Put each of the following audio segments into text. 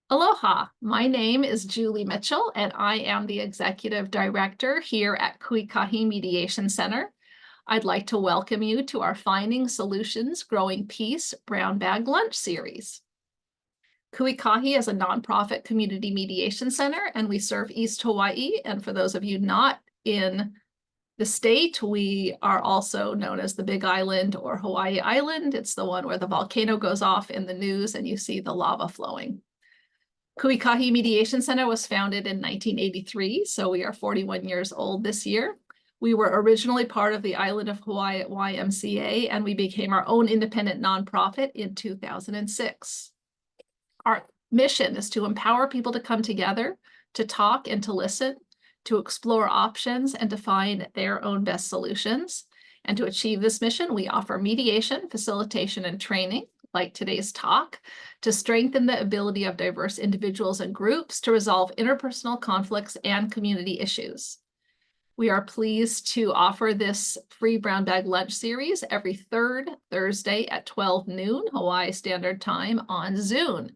Aloha, my name is Julie Mitchell, and I am the Executive Director here at Ikahi Mediation Center. I'd like to welcome you to our Finding Solutions Growing Peace Brown Bag Lunch series. Ikahi is a nonprofit community mediation center, and we serve East Hawaii. And for those of you not in the state, we are also known as the Big Island or Hawaii Island. It's the one where the volcano goes off in the news and you see the lava flowing. Ikahi Mediation Center was founded in 1983, so we are 41 years old this year. We were originally part of the Island of Hawaii at YMCA, and we became our own independent nonprofit in 2006. Our mission is to empower people to come together, to talk and to listen, to explore options and to find their own best solutions. And to achieve this mission, we offer mediation, facilitation, and training, like today's talk, to strengthen the ability of diverse individuals and groups to resolve interpersonal conflicts and community issues. We are pleased to offer this free brown bag lunch series every third Thursday at 12 noon Hawaii Standard Time on Zoom.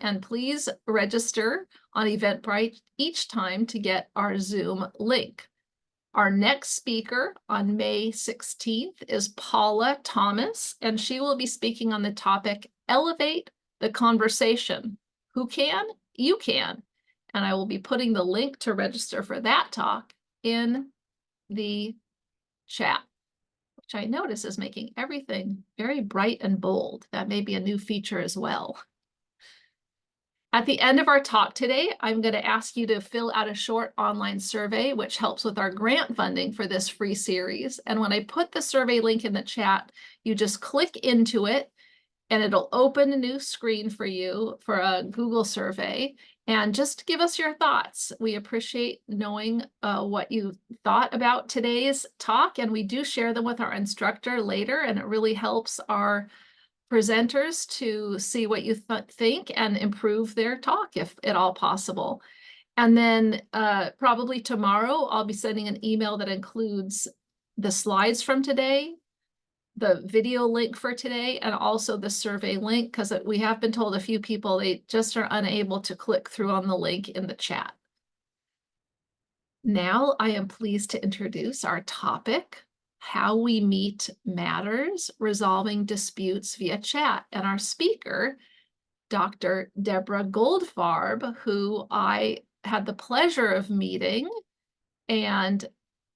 And please register on Eventbrite each time to get our Zoom link. Our next speaker on May 16th is Paula Thomas, and she will be speaking on the topic, Elevate the Conversation. Who can? You can. And I will be putting the link to register for that talk in the chat, which I notice is making everything very bright and bold. That may be a new feature as well. At the end of our talk today, I'm going to ask you to fill out a short online survey, which helps with our grant funding for this free series. And when I put the survey link in the chat, you just click into it and it'll open a new screen for you for a Google survey. And just give us your thoughts. We appreciate knowing what you thought about today's talk, and we do share them with our instructor later, and it really helps our presenters to see what you think and improve their talk if at all possible. And then probably tomorrow, I'll be sending an email that includes the slides from today, the video link for today, and also the survey link, because we have been told a few people, they just are unable to click through on the link in the chat. Now I am pleased to introduce our topic, How We Meet Matters, Resolving Disputes via Chat. And our speaker, Dr. Deborah Goldfarb, who I had the pleasure of meeting, and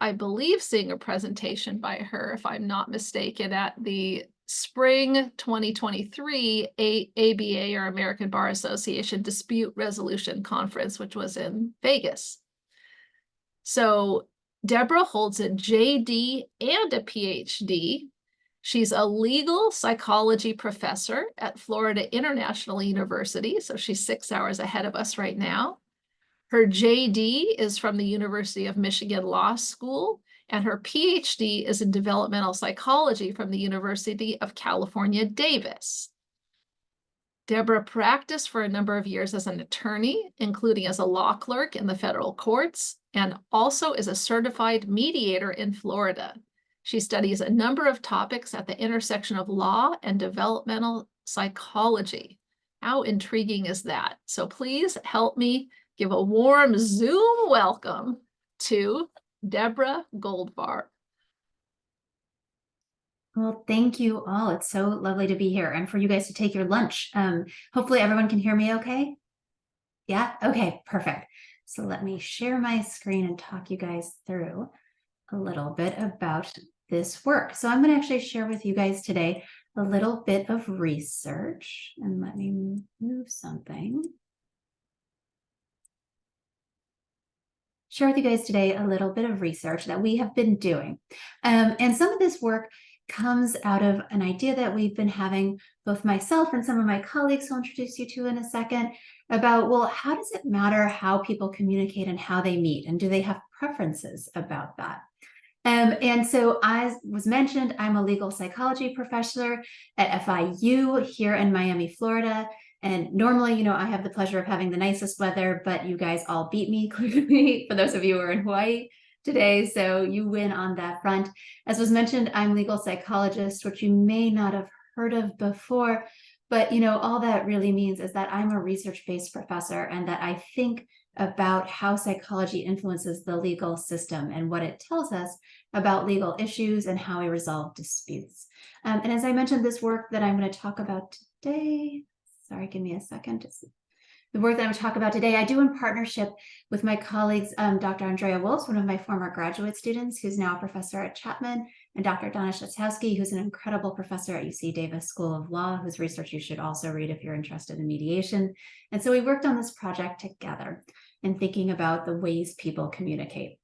I believe seeing a presentation by her, if I'm not mistaken, at the Spring 2023 ABA, or American Bar Association, Dispute Resolution Conference, which was in Vegas. So Deborah holds a JD and a PhD. She's a legal psychology professor at Florida International University, so she's 6 hours ahead of us right now. Her JD is from the University of Michigan Law School, and her PhD is in developmental psychology from the University of California, Davis. Deborah practiced for a number of years as an attorney, including as a law clerk in the federal courts, and also is a certified mediator in Florida. She studies a number of topics at the intersection of law and developmental psychology. How intriguing is that? So please help me give a warm Zoom welcome to Deborah Goldfarb. Well, thank you all. It's so lovely to be here and for you guys to take your lunch. Hopefully everyone can hear me okay? Yeah? Okay, perfect. So let me share my screen and talk you guys through a little bit about this work. So I'm going to actually share with you guys today a little bit of research, and let me move something. Share with you guys today a little bit of research that we have been doing. And some of this work comes out of an idea that we've been having, both myself and some of my colleagues who I'll introduce you to in a second, about, well, how does it matter how people communicate and how they meet? And do they have preferences about that? And so, as was mentioned, I'm a legal psychology professor at FIU here in Miami, Florida. And normally, you know, I have the pleasure of having the nicest weather, but you guys all beat me clearly, for those of you who are in Hawaii today. So you win on that front. As was mentioned, I'm a legal psychologist, which you may not have heard of before, But, all that really means is that I'm a research-based professor and that I think about how psychology influences the legal system and what it tells us about legal issues and how we resolve disputes. And as I mentioned, this work that I'm going to talk about today, sorry, give me a second. The work that I'm going to talk about today, I do in partnership with my colleagues, Dr. Andrea Wolfs, one of my former graduate students, who's now a professor at Chapman, and Dr. Donna Schatzowski, who's an incredible professor at UC Davis School of Law, whose research you should also read if you're interested in mediation. And so we worked on this project together and thinking about the ways people communicate.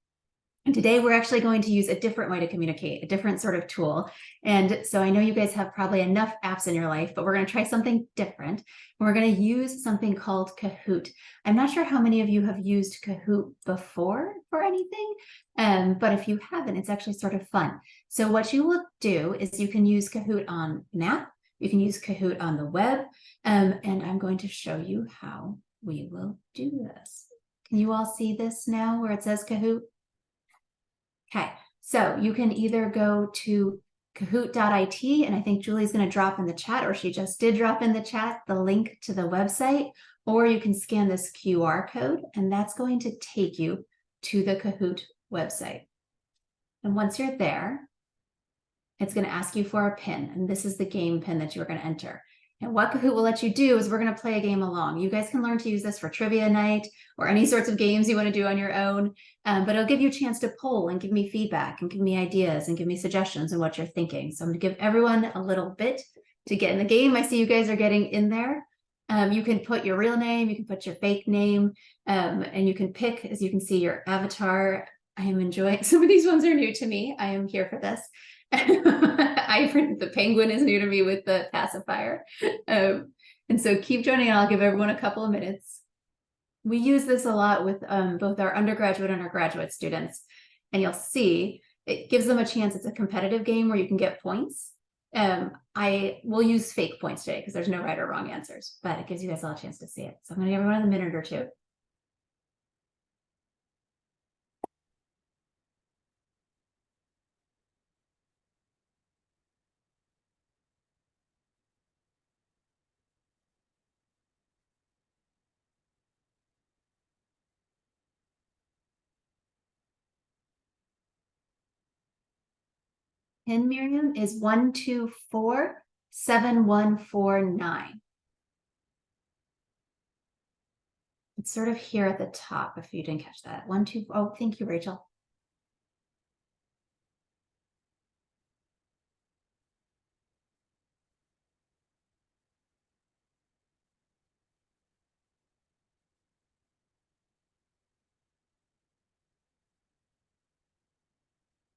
And today we're actually going to use a different way to communicate, a different sort of tool. And so I know you guys have probably enough apps in your life, but we're going to try something different. And we're going to use something called Kahoot. I'm not sure how many of you have used Kahoot before for anything, but if you haven't, it's actually sort of fun. So what you will do is you can use Kahoot on an app, you can use Kahoot on the web, and I'm going to show you how we will do this. Can you all see this now where it says Kahoot? Okay, so you can either go to kahoot.it, and I think Julie's going to drop in the chat, or she just did drop in the chat, the link to the website, or you can scan this QR code, and that's going to take you to the Kahoot website. And once you're there, it's going to ask you for a pin, and this is the game pin that you're going to enter. And what Kahoot will let you do is we're going to play a game along. You guys can learn to use this for trivia night or any sorts of games you want to do on your own, but it'll give you a chance to poll and give me feedback and give me ideas and give me suggestions on what you're thinking. So I'm going to give everyone a little bit to get in the game. I see you guys are getting in there. You can put your real name, you can put your fake name, and you can pick, as you can see, your avatar. I am enjoying, some of these ones are new to me. I am here for this. The penguin is new to me with the pacifier. And so keep joining, and I'll give everyone a couple of minutes. We use this a lot with both our undergraduate and our graduate students. And you'll see it gives them a chance. It's a competitive game where you can get points. I will use fake points today because there's no right or wrong answers, but it gives you guys all a chance to see it. So I'm going to give everyone a minute or two. PIN, Miriam, is 1247149. It's sort of here at the top if you didn't catch that. Oh, thank you, Rachel.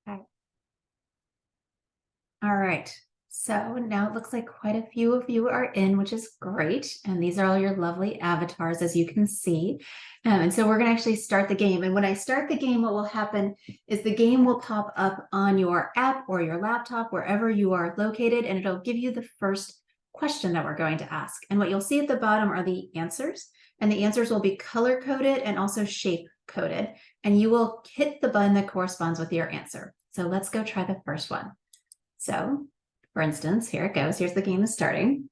Okay. All right. So now it looks like quite a few of you are in, which is great. And these are all your lovely avatars, as you can see. And so we're going to actually start the game. And when I start the game, what will happen is the game will pop up on your app or your laptop, wherever you are located, and it'll give you the first question that we're going to ask. And what you'll see at the bottom are the answers. And the answers will be color-coded and also shape-coded. And you will hit the button that corresponds with your answer. So let's go try the first one. So, for instance, here it goes. Here's the game is starting.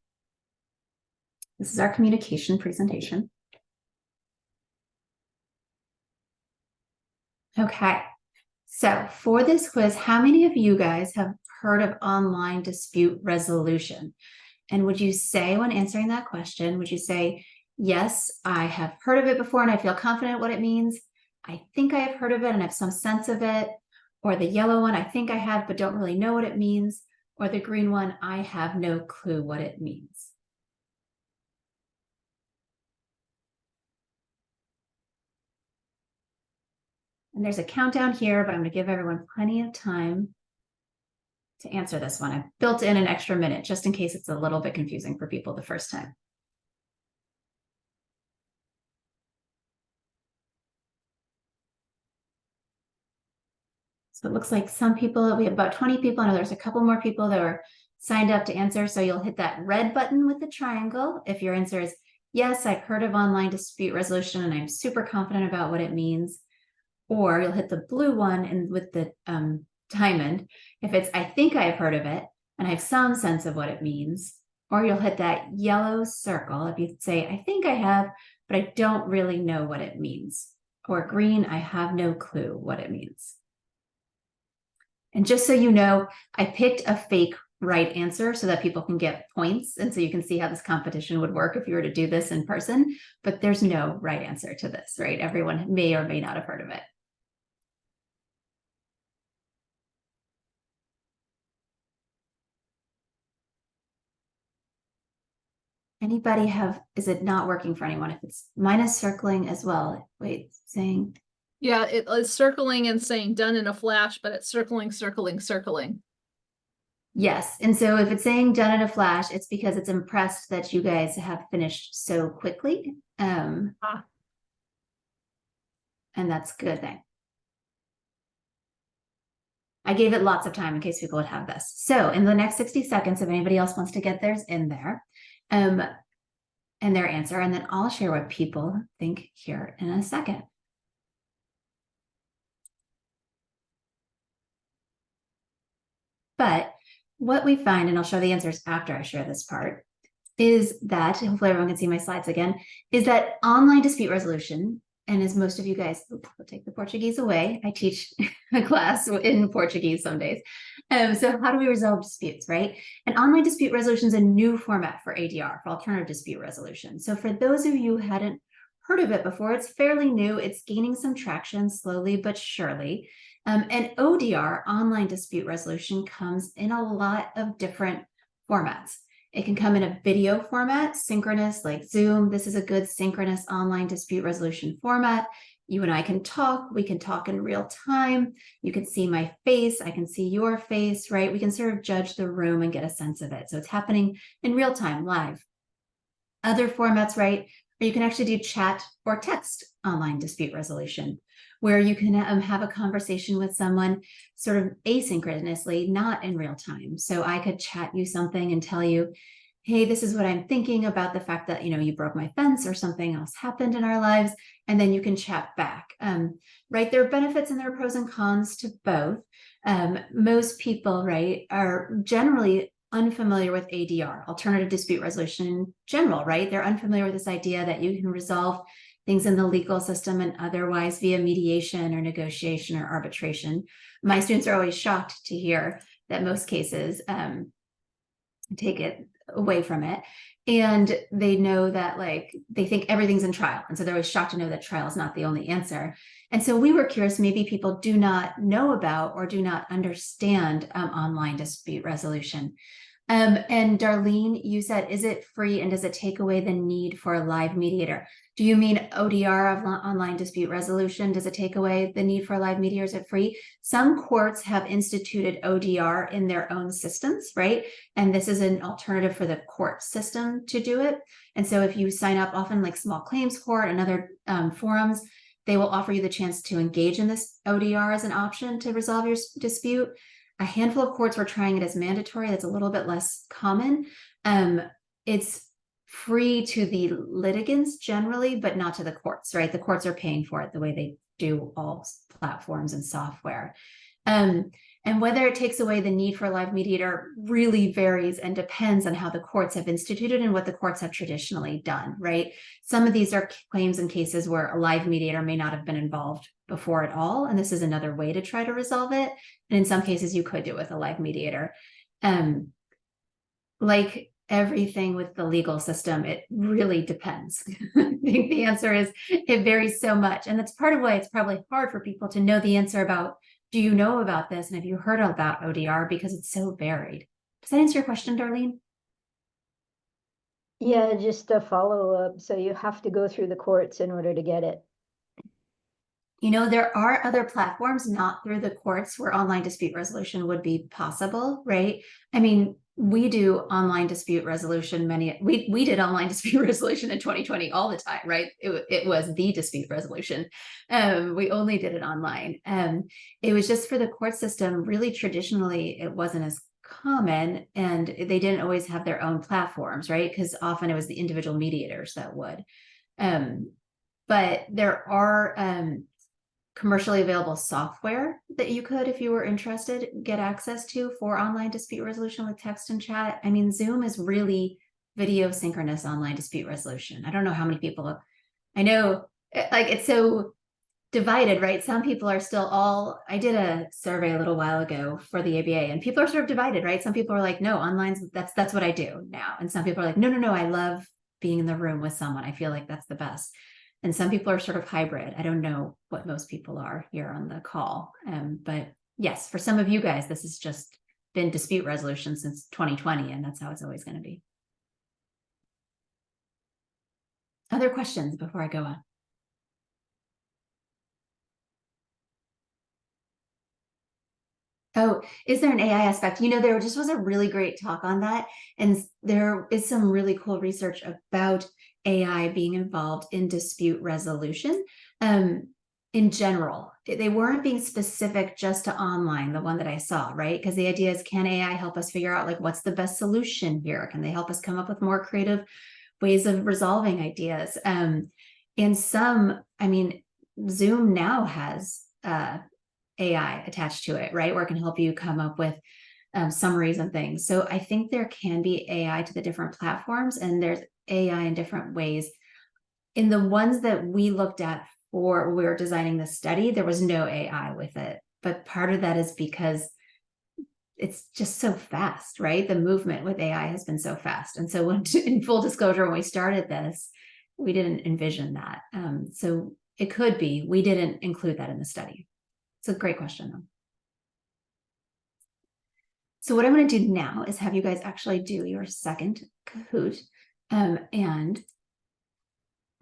This is our communication presentation. Okay, so for this quiz, how many of you guys have heard of online dispute resolution? And would you say, when answering that question, would you say, yes, I have heard of it before and I feel confident what it means? I think I have heard of it and I have some sense of it. Or the yellow one, I think I have, but don't really know what it means. Or the green one, I have no clue what it means. And there's a countdown here, but I'm going to give everyone plenty of time to answer this one. I've built in an extra minute just in case it's a little bit confusing for people the first time. So it looks like some people, we have about 20 people. I know there's a couple more people that are signed up to answer. So you'll hit that red button with the triangle if your answer is, yes, I've heard of online dispute resolution and I'm super confident about what it means. Or you'll hit the blue one and with the diamond if it's, I think I have heard of it and I have some sense of what it means. or you'll hit that yellow circle if you say, I think I have, but I don't really know what it means. Or green, I have no clue what it means. And just so you know, I picked a fake right answer so that people can get points. And so you can see how this competition would work if you were to do this in person, but there's no right answer to this, right? Everyone may or may not have heard of it. Anybody have, is it not working for anyone? If it's minus circling as well, wait, saying. Yeah, it is circling and saying done in a flash, but it's circling, circling, circling. Yes. And so if it's saying done in a flash, it's because it's impressed that you guys have finished so quickly. And that's a good thing. I gave it lots of time in case people would have this. So in the next 60 seconds, if anybody else wants to get theirs in there, and their answer, and then I'll share what people think here in a second. But what we find, and I'll show the answers after I share this part, is that, hopefully everyone can see my slides again, is that online dispute resolution, and as most of you guys, will take the Portuguese away. I teach a class in Portuguese some days. So how do we resolve disputes, right? And online dispute resolution is a new format for ADR, for alternative dispute resolution. So for those of you who hadn't heard of it before, it's fairly new. It's gaining some traction slowly but surely. And ODR, online dispute resolution, comes in a lot of different formats. It can come in a video format, synchronous, like Zoom. This is a good synchronous online dispute resolution format. You and I can talk. We can talk in real time. You can see my face. I can see your face, right? We can sort of judge the room and get a sense of it. So it's happening in real time, live. Other formats, right? Or you can actually do chat or text online dispute resolution, where you can have a conversation with someone sort of asynchronously, not in real time. So I could chat you something and tell you, hey, this is what I'm thinking about the fact that, you broke my fence or something else happened in our lives. And then you can chat back, right? There are benefits and there are pros and cons to both. Most people, right, are generally unfamiliar with ADR, alternative dispute resolution in general, right? They're unfamiliar with this idea that you can resolve things in the legal system and otherwise via mediation or negotiation or arbitration. My students are always shocked to hear that most cases take it away from it. And they know that, they think everything's in trial. And so they're always shocked to know that trial is not the only answer. And so we were curious, maybe people do not know about or do not understand online dispute resolution. And Darlene, you said, is it free and does it take away the need for a live mediator? Do you mean ODR of online dispute resolution? Does it take away the need for a live mediator? Is it free? Some courts have instituted ODR in their own systems, right? And this is an alternative for the court system to do it. And so if you sign up, often like small claims court and other forums, they will offer you the chance to engage in this ODR as an option to resolve your dispute. A handful of courts were trying it as mandatory. That's a little bit less common. It's free to the litigants generally, but not to the courts, right? The courts are paying for it the way they do all platforms and software. And whether it takes away the need for a live mediator really varies and depends on how the courts have instituted and what the courts have traditionally done, right? Some of these are claims and cases where a live mediator may not have been involved before at all. And this is another way to try to resolve it. And in some cases, you could do it with a live mediator. Like everything with the legal system, it really depends. I think the answer is it varies so much. And that's part of why it's probably hard for people to know the answer about, do you know about this? And have you heard about ODR? Because it's so varied. Does that answer your question, Darlene? Yeah, just a follow-up. So you have to go through the courts in order to get it. There are other platforms not through the courts where online dispute resolution would be possible, right? I mean, we do online dispute resolution. We did online dispute resolution in 2020 all the time, right? It was the dispute resolution. We only did it online. It was just for the court system. Really, traditionally, it wasn't as common, and they didn't always have their own platforms, right? Because often it was the individual mediators that would. But there are commercially available software that you could, if you were interested, get access to for online dispute resolution with text and chat. I mean, Zoom is really video synchronous online dispute resolution. I don't know how many people, I know like it's so divided, right? Some people are still I did a survey a little while ago for the ABA and people are sort of divided, right? Some people are like, no, online's, that's what I do now. And some people are like, no, I love being in the room with someone. I feel like that's the best. And some people are sort of hybrid. I don't know what most people are here on the call. But yes, for some of you guys, this has just been dispute resolution since 2020, and that's how it's always going to be. Other questions before I go on? Oh, is there an AI aspect? You know, there just was a really great talk on that. And there is some really cool research about AI being involved in dispute resolution. In general, they weren't being specific just to online, the one that I saw, right? Because the idea is, can AI help us figure out like what's the best solution here? Can they help us come up with more creative ways of resolving ideas? And some, I mean, Zoom now has AI attached to it, right? Where it can help you come up with summaries and things. So I think there can be AI to the different platforms, and there's AI in different ways. In the ones that we looked at for when we were designing the study, there was no AI with it. But part of that is because it's just so fast, right? The movement with AI has been so fast. And so when, in full disclosure, when we started this, we didn't envision that. So it could be, we didn't include that in the study. It's a great question, though. So what I'm going to do now is have you guys actually do your second Kahoot. And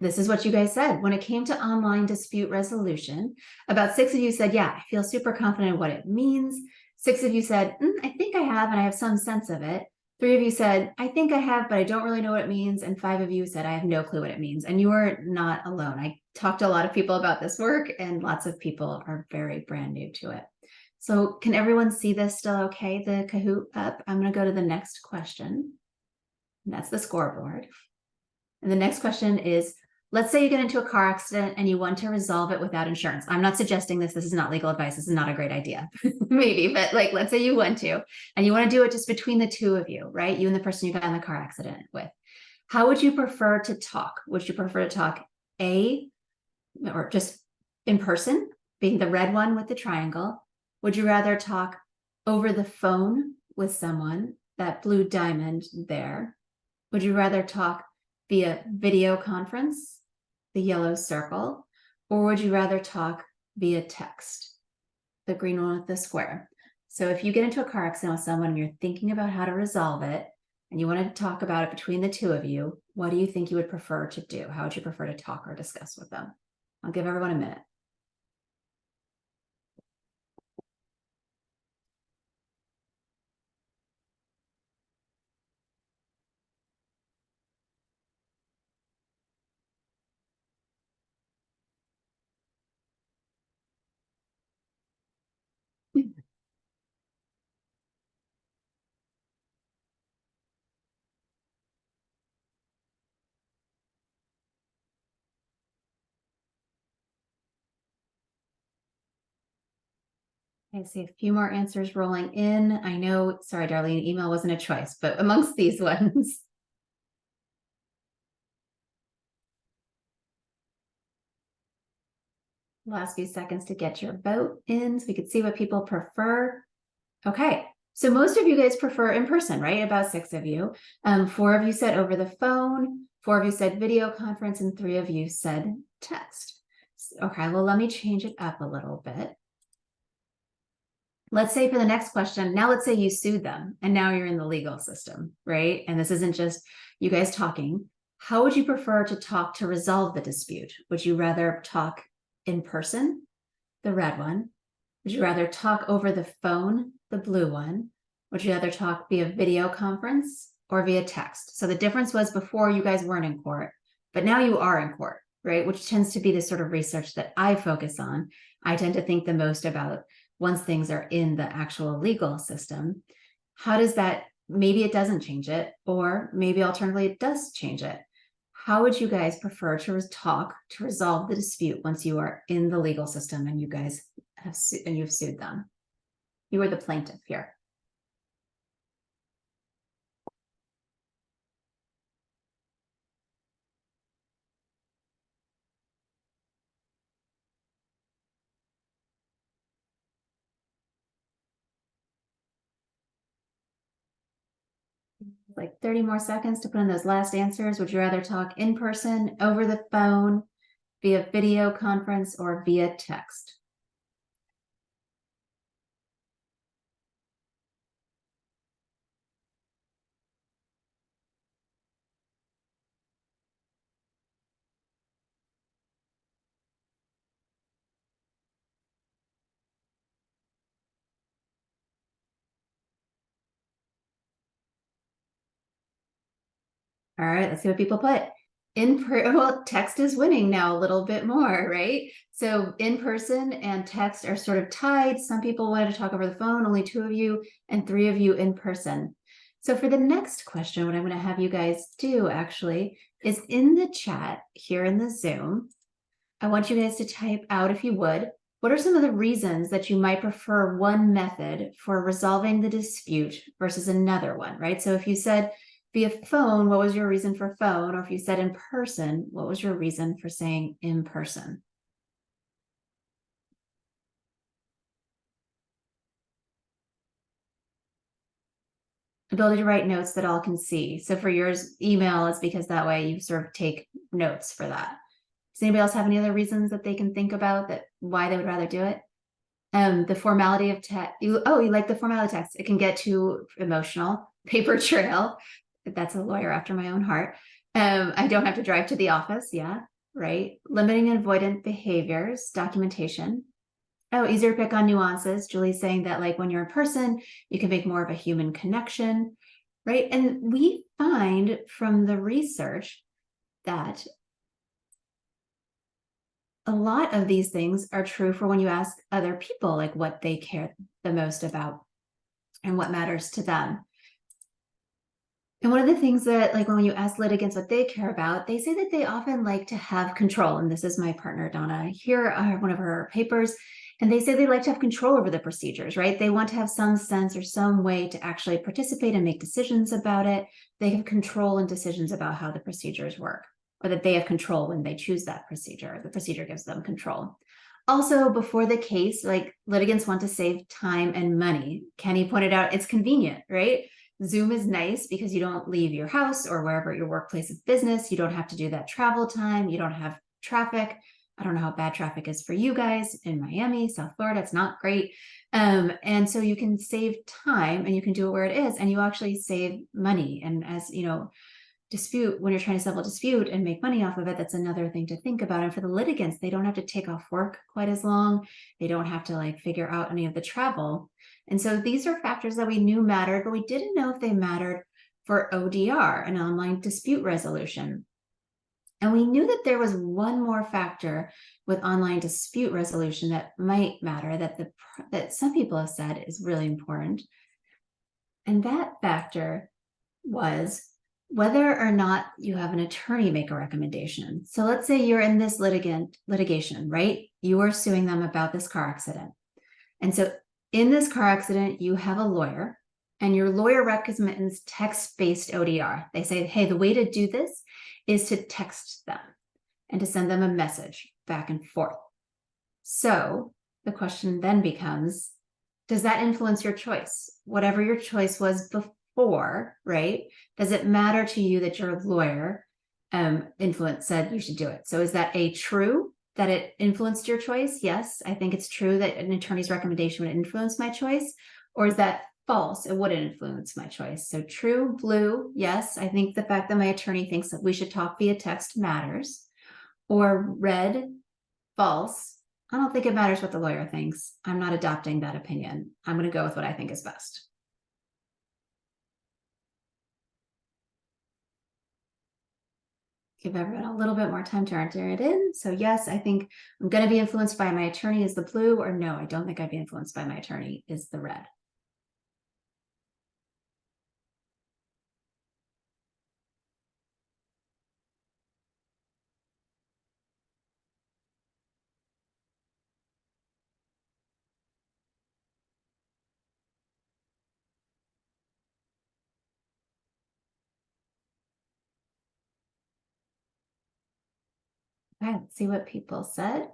this is what you guys said. When it came to online dispute resolution, about 6 of you said, yeah, I feel super confident in what it means. 6 of you said, I think I have, and I have some sense of it. 3 of you said, I think I have, but I don't really know what it means. And 5 of you said, I have no clue what it means. And you are not alone. I talked to a lot of people about this work, and lots of people are very brand new to it. So can everyone see this still okay, the Kahoot up? I'm going to go to the next question. And that's the scoreboard. And the next question is, let's say you get into a car accident and you want to resolve it without insurance. I'm not suggesting this. This is not legal advice. This is not a great idea, maybe, but like, let's say you want to, and you want to do it just between the two of you, right? You and the person you got in the car accident with. How would you prefer to talk? Would you prefer to talk or just in person, being the red one with the triangle? Would you rather talk over the phone with someone, that blue diamond there? Would you rather talk via video conference, the yellow circle, or would you rather talk via text, the green one with the square? So if you get into a car accident with someone and you're thinking about how to resolve it, and you want to talk about it between the two of you, what do you think you would prefer to do? How would you prefer to talk or discuss with them? I'll give everyone a minute. I see a few more answers rolling in. I know, sorry, Darlene, email wasn't a choice, but amongst these ones. Last few seconds to get your vote in so we could see what people prefer. Okay, so most of you guys prefer in person, right? About 6 of you. 4 of you said over the phone, 4 of you said video conference, and 3 of you said text. Okay, well, let me change it up a little bit. Let's say for the next question, now let's say you sued them and now you're in the legal system, right? And this isn't just you guys talking. How would you prefer to talk to resolve the dispute? Would you rather talk in person, the red one? Would you rather talk over the phone, the blue one? Would you rather talk via video conference or via text? So the difference was before you guys weren't in court, but now you are in court, right? Which tends to be the sort of research that I focus on. I tend to think the most about once things are in the actual legal system. How does that, maybe it doesn't change it, or maybe alternatively it does change it. How would you guys prefer to talk to resolve the dispute once you are in the legal system and you guys have you've sued them? You are the plaintiff here. like 30 more seconds to put in those last answers. Would you rather talk in person, over the phone, via video conference, or via text? All right, let's see what people put. Well, text is winning now a little bit more, right? So in person and text are sort of tied. Some people wanted to talk over the phone, only 2 of you, and 3 of you in person. So for the next question, what I'm going to have you guys do actually is in the chat here in the Zoom, I want you guys to type out, if you would, what are some of the reasons that you might prefer one method for resolving the dispute versus another one, right? So if you said via phone, what was your reason for phone? Or if you said in person, what was your reason for saying in person? Ability to write notes that all can see. So for yours, email is because that way you sort of take notes for that. Does anybody else have any other reasons that they can think about that why they would rather do it? The formality of text. You like the formality of text. It can get too emotional. Paper trail. That's a lawyer after my own heart. I don't have to drive to the office. Yeah, right. Limiting and avoidant behaviors, documentation. Oh, easier to pick on nuances. Julie's saying that like when you're in person, you can make more of a human connection, right? And we find from the research that a lot of these things are true for when you ask other people, like what they care the most about and what matters to them. And one of the things that, like when you ask litigants what they care about, they say that they often like to have control. And this is my partner, Donna. Here are one of her papers. And they say they like to have control over the procedures, right? They want to have some sense or some way to actually participate and make decisions about it. They have control and decisions about how the procedures work, or that they have control when they choose that procedure. The procedure gives them control. Also, before the case, like litigants want to save time and money. Kenny pointed out it's convenient, right? Zoom is nice because you don't leave your house or wherever your workplace of business. You don't have to do that travel time. You don't have traffic. I don't know how bad traffic is for you guys in Miami, South Florida. It's not great. And so you can save time and you can do it where it is, and you actually save money. And as you know, dispute, when you're trying to settle a dispute and make money off of it, that's another thing to think about. And for the litigants, they don't have to take off work quite as long. They don't have to like figure out any of the travel. And so these are factors that we knew mattered, but we didn't know if they mattered for ODR, an online dispute resolution. And we knew that there was one more factor with online dispute resolution that might matter, that some people have said is really important. And that factor was whether or not you have an attorney make a recommendation. So let's say you're in this litigation, right? You are suing them about this car accident. And so in this car accident, you have a lawyer, and your lawyer recommends text-based ODR. They say, hey, the way to do this is to text them and to send them a message back and forth. So the question then becomes, does that influence your choice? Whatever your choice was before, right? Does it matter to you that your lawyer said you should do it? So is that a true that it influenced your choice? Yes, I think it's true that an attorney's recommendation would influence my choice. Or is that false? It wouldn't influence my choice. So true, blue, yes, I think the fact that my attorney thinks that we should talk via text matters. Or red, false, I don't think it matters what the lawyer thinks. I'm not adopting that opinion. I'm going to go with what I think is best. Give everyone a little bit more time to enter it in. So yes, I think I'm going to be influenced by my attorney is the blue, or no, I don't think I'd be influenced by my attorney is the red. Okay, let's see what people said.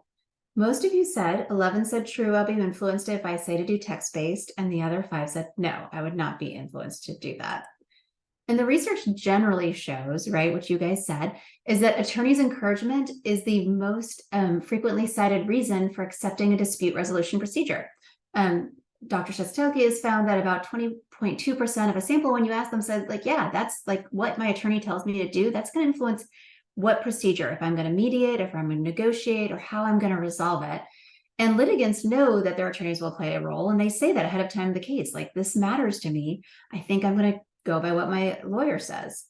Most of you said, 11 said true, I'll be influenced if I say to do text-based, and the other 5 said no, I would not be influenced to do that. And the research generally shows, right, what you guys said, is that attorneys' encouragement is the most frequently cited reason for accepting a dispute resolution procedure. Dr. Shostelki has found that about 20.2% of a sample, when you ask them, said, like, yeah, that's like what my attorney tells me to do. That's going to influence what procedure, if I'm going to mediate, if I'm going to negotiate, or how I'm going to resolve it. And litigants know that their attorneys will play a role, and they say that ahead of time in the case, like, this matters to me. I think I'm going to go by what my lawyer says.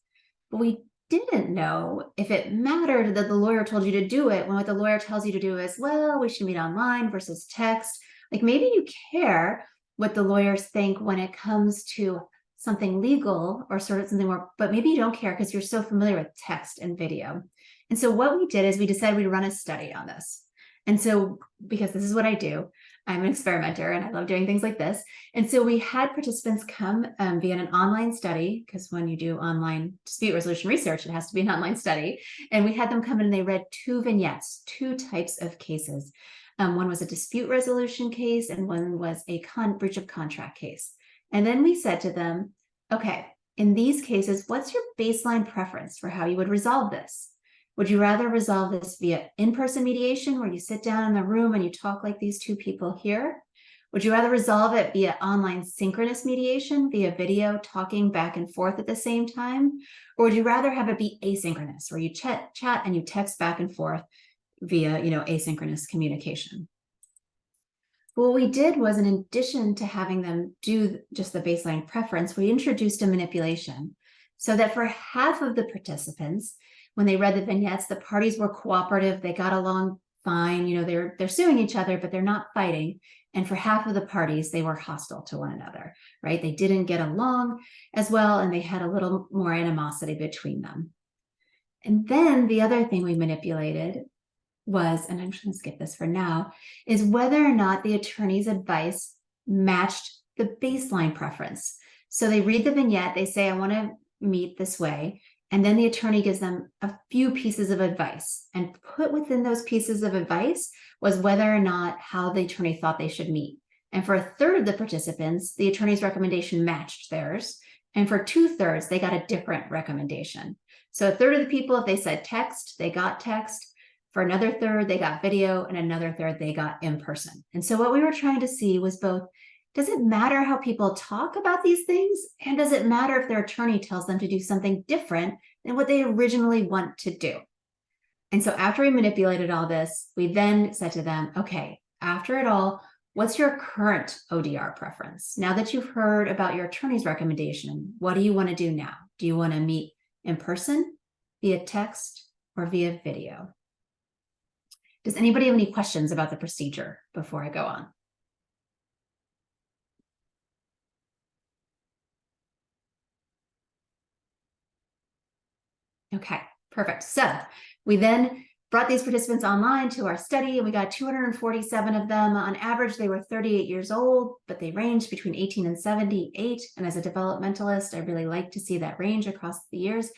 But we didn't know if it mattered that the lawyer told you to do it when what the lawyer tells you to do is, well, we should meet online versus text. Like, maybe you care what the lawyers think when it comes to something legal or sort of something more, but maybe you don't care because you're so familiar with text and video. And so what we did is we decided we'd run a study on this. And so, because this is what I do, I'm an experimenter and I love doing things like this. And so we had participants come via an online study, because when you do online dispute resolution research, it has to be an online study. And we had them come in and they read 2 vignettes, 2 types of cases. One was a dispute resolution case and one was a breach of contract case. And then we said to them, okay, in these cases, what's your baseline preference for how you would resolve this? Would you rather resolve this via in-person mediation, where you sit down in the room and you talk like these 2 people here? Would you rather resolve it via online synchronous mediation, via video, talking back and forth at the same time? Or would you rather have it be asynchronous, where you chat and you text back and forth via, asynchronous communication? What we did was, in addition to having them do just the baseline preference, we introduced a manipulation so that for half of the participants, when they read the vignettes, the parties were cooperative, they got along fine, they're suing each other, but they're not fighting. And for half of the parties, they were hostile to one another, right? They didn't get along as well, and they had a little more animosity between them. And then the other thing we manipulated was, and I'm just going to skip this for now, is whether or not the attorney's advice matched the baseline preference. So they read the vignette, they say, I want to meet this way. And then the attorney gives them a few pieces of advice, and put within those pieces of advice was whether or not how the attorney thought they should meet. And for 1/3 of the participants, the attorney's recommendation matched theirs. And for 2/3, they got a different recommendation. So 1/3 of the people, if they said text, they got text. For another 1/3, they got video, and another 1/3, they got in person. And so what we were trying to see was both, does it matter how people talk about these things? And does it matter if their attorney tells them to do something different than what they originally want to do? And so after we manipulated all this, we then said to them, okay, after it all, what's your current ODR preference? Now that you've heard about your attorney's recommendation, what do you want to do now? Do you want to meet in person, via text, or via video? Does anybody have any questions about the procedure before I go on? Okay, perfect. So we then brought these participants online to our study, and we got 247 of them. On average, they were 38 years old, but they ranged between 18 and 78. And as a developmentalist, I really like to see that range across the years.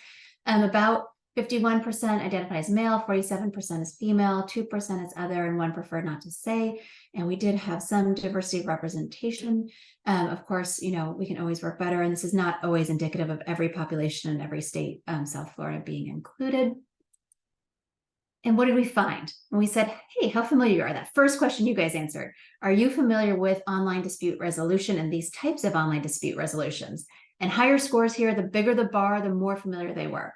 About 51% identified as male, 47% as female, 2% as other, and 1 preferred not to say. And we did have some diversity of representation. Of course, we can always work better, and this is not always indicative of every population in every state, South Florida being included. And what did we find? When we said, hey, how familiar you are? That first question you guys answered, are you familiar with online dispute resolution and these types of online dispute resolutions? And higher scores here, the bigger the bar, the more familiar they were.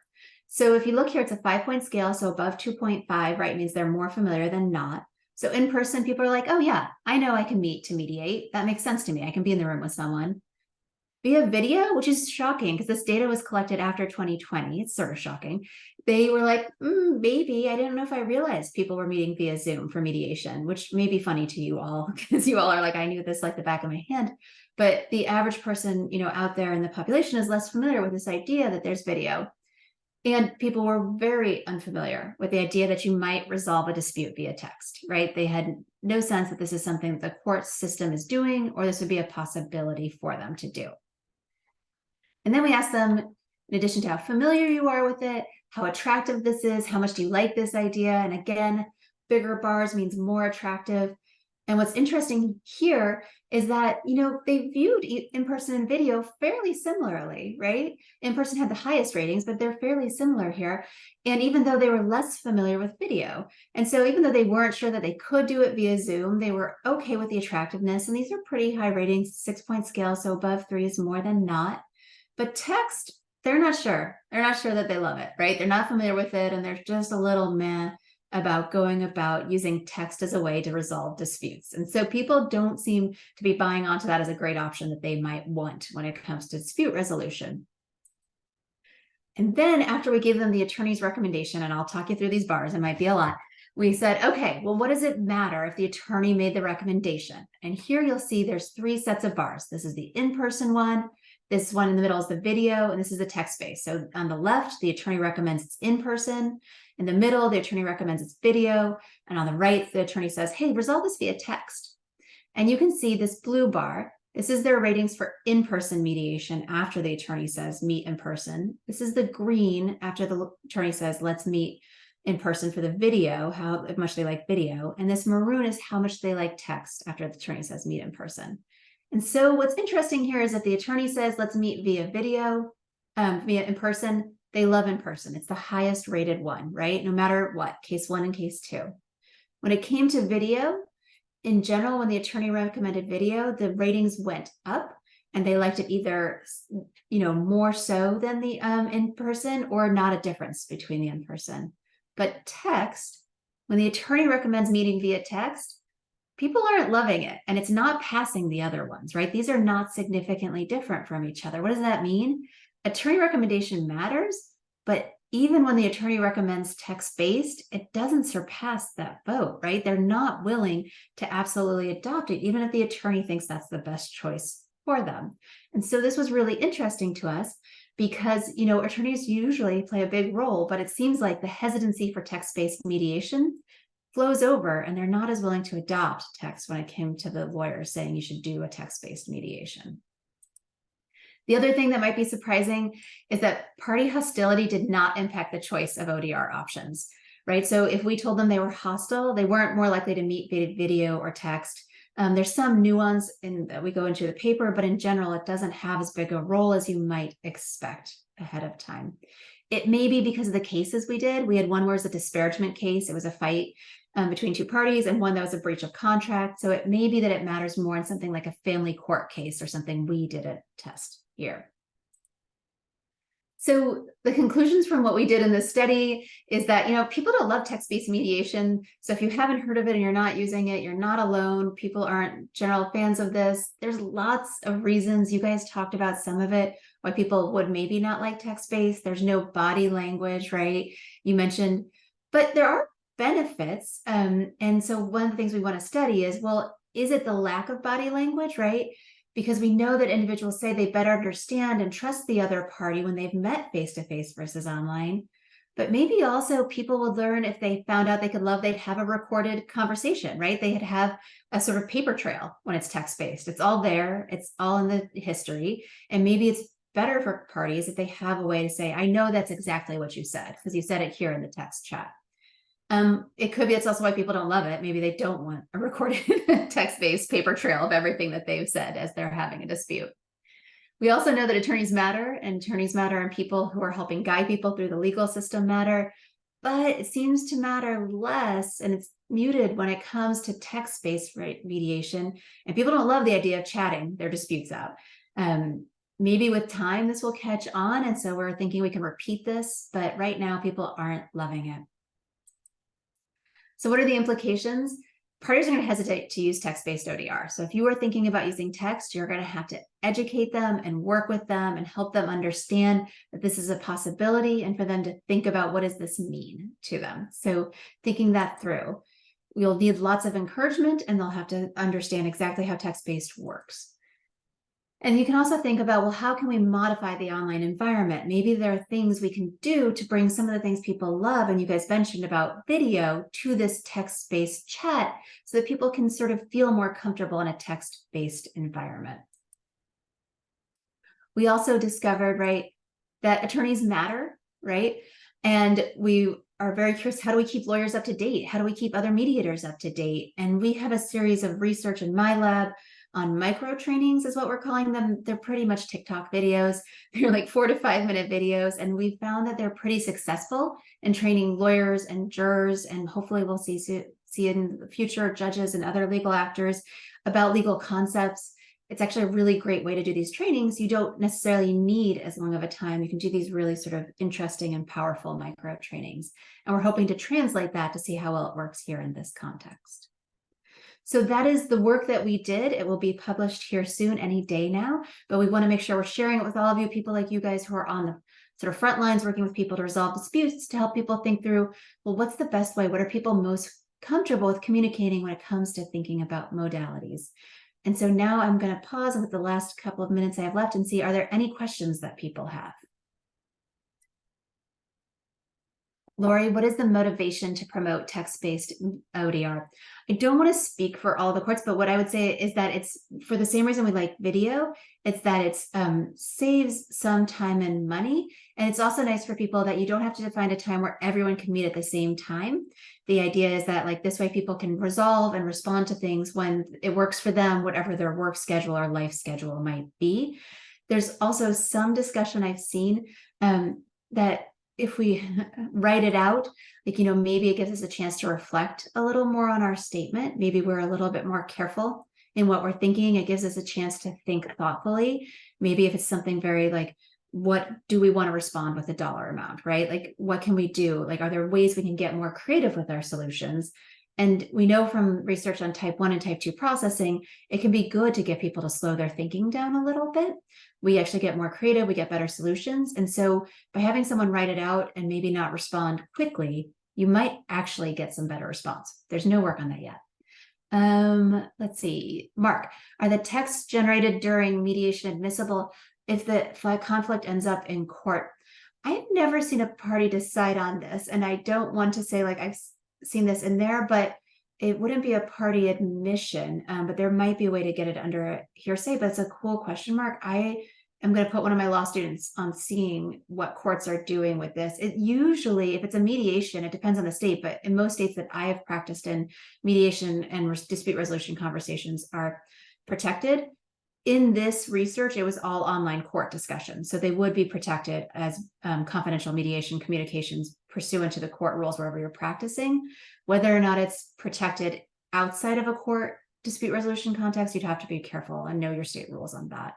So if you look here, it's a 5-point scale. So above 2.5, right, means they're more familiar than not. So in person, people are like, oh yeah, I know I can meet to mediate. That makes sense to me. I can be in the room with someone. Via video, which is shocking because this data was collected after 2020. It's sort of shocking. They were like, maybe. I didn't know if I realized people were meeting via Zoom for mediation, which may be funny to you all because you all are like, I knew this like the back of my hand. But the average person, out there in the population is less familiar with this idea that there's video. And people were very unfamiliar with the idea that you might resolve a dispute via text, right? They had no sense that this is something that the court system is doing, or this would be a possibility for them to do. And then we asked them, in addition to how familiar you are with it, how attractive this is, how much do you like this idea? And again, bigger bars means more attractive. And what's interesting here is that, they viewed in-person and video fairly similarly, right? In-person had the highest ratings, but they're fairly similar here. And even though they were less familiar with video. And so even though they weren't sure that they could do it via Zoom, they were okay with the attractiveness. And these are pretty high ratings, 6-point scale. So above 3 is more than not. But text, they're not sure. They're not sure that they love it, right? They're not familiar with it. And they're just a little meh about going about using text as a way to resolve disputes. And so people don't seem to be buying onto that as a great option that they might want when it comes to dispute resolution. And then after we gave them the attorney's recommendation, and I'll talk you through these bars, it might be a lot, we said, okay, well, what does it matter if the attorney made the recommendation? And here you'll see there's 3 sets of bars. This is the in-person one. This one in the middle is the video, and this is the text-based. So on the left, the attorney recommends it's in-person. In the middle, the attorney recommends it's video. And on the right, the attorney says, hey, resolve this via text. And you can see this blue bar. This is their ratings for in-person mediation after the attorney says meet in person. This is the green after the attorney says let's meet in person for the video, how much they like video. And this maroon is how much they like text after the attorney says meet in person. And so what's interesting here is that the attorney says let's meet via video, via in person. They love in person. It's the highest rated one, right? No matter what, case 1 and case 2. When it came to video, in general, when the attorney recommended video, the ratings went up and they liked it either, more so than the in-person or not a difference between the in-person. But text, when the attorney recommends meeting via text, people aren't loving it and it's not passing the other ones, right? These are not significantly different from each other. What does that mean? Attorney recommendation matters, but even when the attorney recommends text-based, it doesn't surpass that vote, right? They're not willing to absolutely adopt it, even if the attorney thinks that's the best choice for them. And so this was really interesting to us because, attorneys usually play a big role, but it seems like the hesitancy for text-based mediation flows over and they're not as willing to adopt text when it came to the lawyers saying you should do a text-based mediation. The other thing that might be surprising is that party hostility did not impact the choice of ODR options, right? So if we told them they were hostile, they weren't more likely to meet video or text. There's some nuance that we go into the paper, but in general, it doesn't have as big a role as you might expect ahead of time. It may be because of the cases we did. We had one where it was a disparagement case. It was a fight between 2 parties and one that was a breach of contract. So it may be that it matters more in something like a family court case or something we didn't test here. So the conclusions from what we did in this study is that, people don't love text-based mediation. So if you haven't heard of it and you're not using it, you're not alone. People aren't general fans of this. There's lots of reasons. You guys talked about some of it, why people would maybe not like text-based. There's no body language, right? You mentioned, but there are benefits. And so one of the things we want to study is, well, is it the lack of body language, right? Because we know that individuals say they better understand and trust the other party when they've met face-to-face versus online. But maybe also people would learn if they found out they could love, they'd have a recorded conversation, right? They'd have a sort of paper trail when it's text-based. It's all there. It's all in the history. And maybe it's better for parties if they have a way to say, I know that's exactly what you said, because you said it here in the text chat. It could be it's also why people don't love it. Maybe they don't want a recorded text-based paper trail of everything that they've said as they're having a dispute. We also know that attorneys matter, and people who are helping guide people through the legal system matter, but it seems to matter less, and it's muted when it comes to text-based mediation, and people don't love the idea of chatting their disputes out. Maybe with time this will catch on, and so we're thinking we can repeat this, but right now people aren't loving it. So what are the implications? Parties are going to hesitate to use text-based ODR. So if you are thinking about using text, you're going to have to educate them and work with them and help them understand that this is a possibility and for them to think about what does this mean to them. So thinking that through, you'll need lots of encouragement and they'll have to understand exactly how text-based works. And you can also think about, well, how can we modify the online environment? Maybe there are things we can do to bring some of the things people love, and you guys mentioned about video, to this text-based chat so that people can sort of feel more comfortable in a text-based environment. We also discovered, right, that attorneys matter, right? And we are very curious, how do we keep lawyers up to date? How do we keep other mediators up to date? And we have a series of research in my lab on micro trainings is what we're calling them. They're pretty much TikTok videos. They're like 4 to 5 minute videos. And we found that they're pretty successful in training lawyers and jurors. And hopefully we'll see in the future judges and other legal actors about legal concepts. It's actually a really great way to do these trainings. You don't necessarily need as long of a time. You can do these really sort of interesting and powerful micro trainings. And we're hoping to translate that to see how well it works here in this context. So that is the work that we did. It will be published here soon, any day now, but we want to make sure we're sharing it with all of you, people like you guys who are on the sort of front lines working with people to resolve disputes, to help people think through, well, what's the best way? What are people most comfortable with communicating when it comes to thinking about modalities? And so now I'm going to pause with the last couple of minutes I have left and see, are there any questions that people have? Lori, what is the motivation to promote text-based ODR? I don't want to speak for all the courts, but what I would say is that it's for the same reason we like video. It's that it saves some time and money. And it's also nice for people that you don't have to find a time where everyone can meet at the same time. The idea is that like this way people can resolve and respond to things when it works for them, whatever their work schedule or life schedule might be. There's also some discussion I've seen that if we write it out, like, maybe it gives us a chance to reflect a little more on our statement. Maybe we're a little bit more careful in what we're thinking. It gives us a chance to think thoughtfully. Maybe if it's something very like, what do we want to respond with a dollar amount, right? Like, what can we do? Like, are there ways we can get more creative with our solutions? And we know from research on type 1 and type 2 processing, it can be good to get people to slow their thinking down a little bit. We actually get more creative, we get better solutions. And so by having someone write it out and maybe not respond quickly, you might actually get some better response. There's no work on that yet. Let's see, Mark, are the texts generated during mediation admissible if the conflict ends up in court? I've never seen a party decide on this, and I don't want to say like I've seen this in there, but it wouldn't be a party admission, but there might be a way to get it under a hearsay. But it's a cool question, Mark. I am going to put one of my law students on seeing what courts are doing with this. It usually, if it's a mediation, it depends on the state, but in most states that I have practiced in, mediation and dispute resolution conversations are protected. In this research, it was all online court discussions. So they would be protected as confidential mediation communications pursuant to the court rules wherever you're practicing. Whether or not it's protected outside of a court dispute resolution context, you'd have to be careful and know your state rules on that.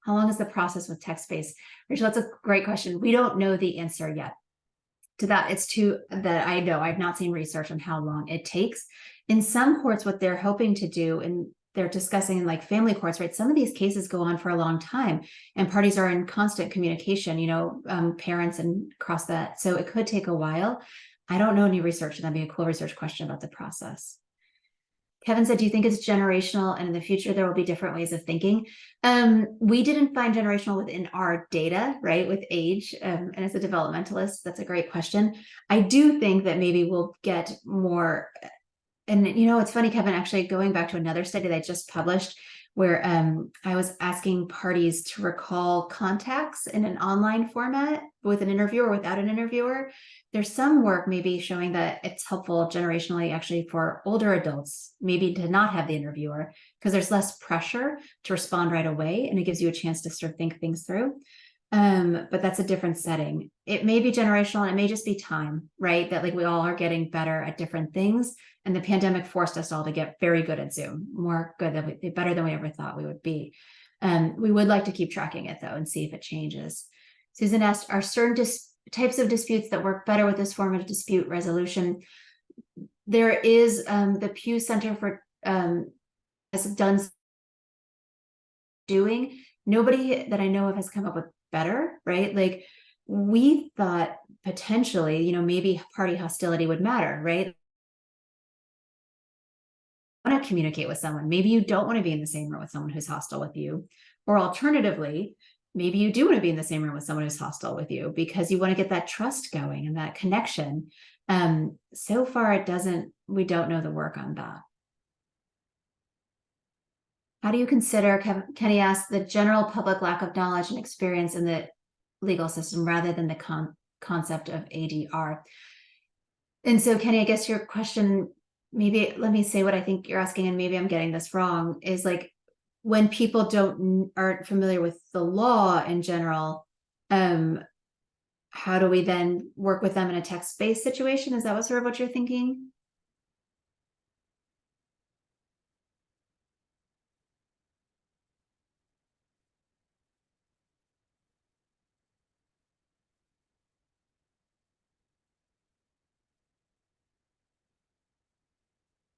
How long is the process with text-based? Rachel, that's a great question. We don't know the answer yet to that. It's too that I know. I've not seen research on how long it takes. In some courts, what they're hoping to do, and they're discussing in like family courts, right? Some of these cases go on for a long time and parties are in constant communication, parents and across that. So it could take a while. I don't know any research. That'd be a cool research question about the process. Kevin said, do you think it's generational and in the future there will be different ways of thinking? We didn't find generational within our data, right, with age. And as a developmentalist, that's a great question. I do think that maybe we'll get more. And, it's funny, Kevin, actually going back to another study that I just published where I was asking parties to recall contacts in an online format with an interviewer or without an interviewer. There's some work maybe showing that it's helpful generationally actually for older adults, maybe to not have the interviewer because there's less pressure to respond right away and it gives you a chance to sort of think things through. But that's a different setting. It may be generational and it may just be time, right? That like we all are getting better at different things. And the pandemic forced us all to get very good at Zoom, better than we ever thought we would be. We would like to keep tracking it though and see if it changes. Susan asked, are certain types of disputes that work better with this form of dispute resolution? There is the Pew Center for has done doing. Nobody that I know of has come up with better, right? Like we thought potentially, maybe party hostility would matter, right? Want to communicate with someone. Maybe you don't want to be in the same room with someone who's hostile with you. Or alternatively, maybe you do want to be in the same room with someone who's hostile with you because you want to get that trust going and that connection. So far, we don't know the work on that. How do you consider, Kenny asked, the general public lack of knowledge and experience in the legal system rather than the concept of ADR? And so, Kenny, I guess your question, maybe let me say what I think you're asking, and maybe I'm getting this wrong, is like when people aren't familiar with the law in general, how do we then work with them in a text-based situation? Is that what sort of what you're thinking?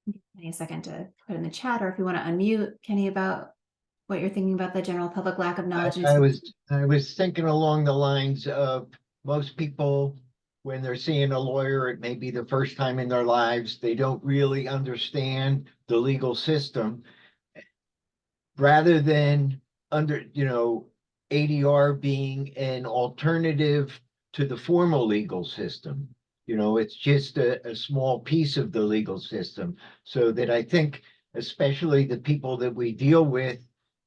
Give me a second to put in the chat, or if you want to unmute, Kenny, about what you're thinking about the general public lack of knowledge. I was thinking along the lines of most people, when they're seeing a lawyer, it may be the first time in their lives, they don't really understand the legal system. Rather than ADR being an alternative to the formal legal system. It's just a small piece of the legal system. So that I think, especially the people that we deal with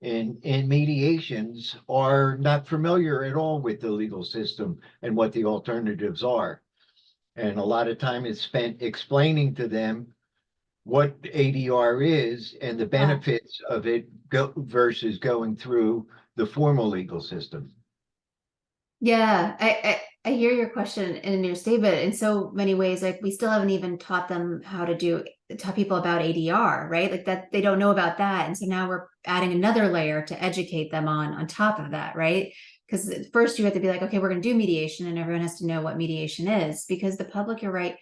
in mediations are not familiar at all with the legal system and what the alternatives are. And a lot of time is spent explaining to them what ADR is and the benefits of it versus going through the formal legal system. Yeah, I hear your question and your statement in so many ways. Like, we still haven't even taught them how to taught people about ADR, right? Like, that they don't know about that. And so now we're adding another layer to educate them on top of that, right? Because first you have to be like, okay, we're going to do mediation, and everyone has to know what mediation is, because the public, you're right.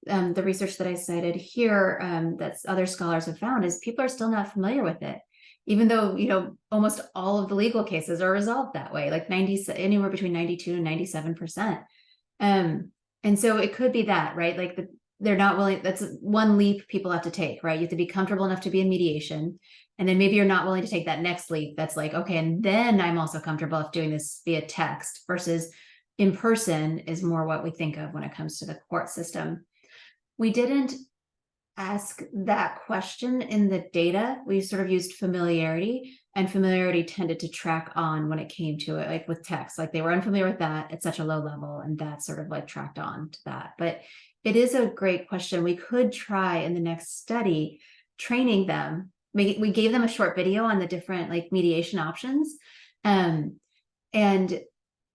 The research that I cited here, that other scholars have found, is people are still not familiar with it, even though, almost all of the legal cases are resolved that way, like anywhere between 92 and 97%. And so it could be that, right? Like they're not willing. That's one leap people have to take, right? You have to be comfortable enough to be in mediation. And then maybe you're not willing to take that next leap. That's like, okay, and then I'm also comfortable if doing this via text versus in person is more what we think of when it comes to the court system. We didn't ask that question in the data. We sort of used familiarity, and familiarity tended to track on when it came to it, like with text, like they were unfamiliar with that at such a low level, and that sort of like tracked on to that. But it is a great question. We could try in the next study training them. We gave them a short video on the different like mediation options. And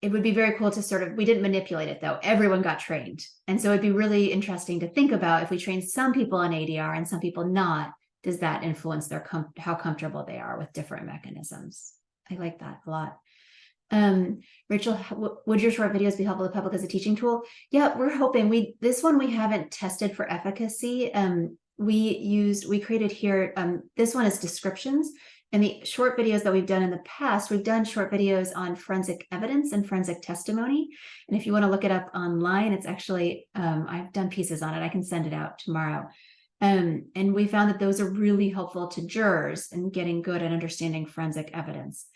it would be very cool to we didn't manipulate it though. Everyone got trained. And so it'd be really interesting to think about, if we train some people on ADR and some people not, does that influence how comfortable they are with different mechanisms? I like that a lot. Rachel, would your short videos be helpful to the public as a teaching tool? Yeah, we're hoping. This one we haven't tested for efficacy. We created here, this one is descriptions. And the short videos that we've done in the past, we've done short videos on forensic evidence and forensic testimony. And if you want to look it up online, it's actually, I've done pieces on it. I can send it out tomorrow. And we found that those are really helpful to jurors in getting good at understanding forensic evidence.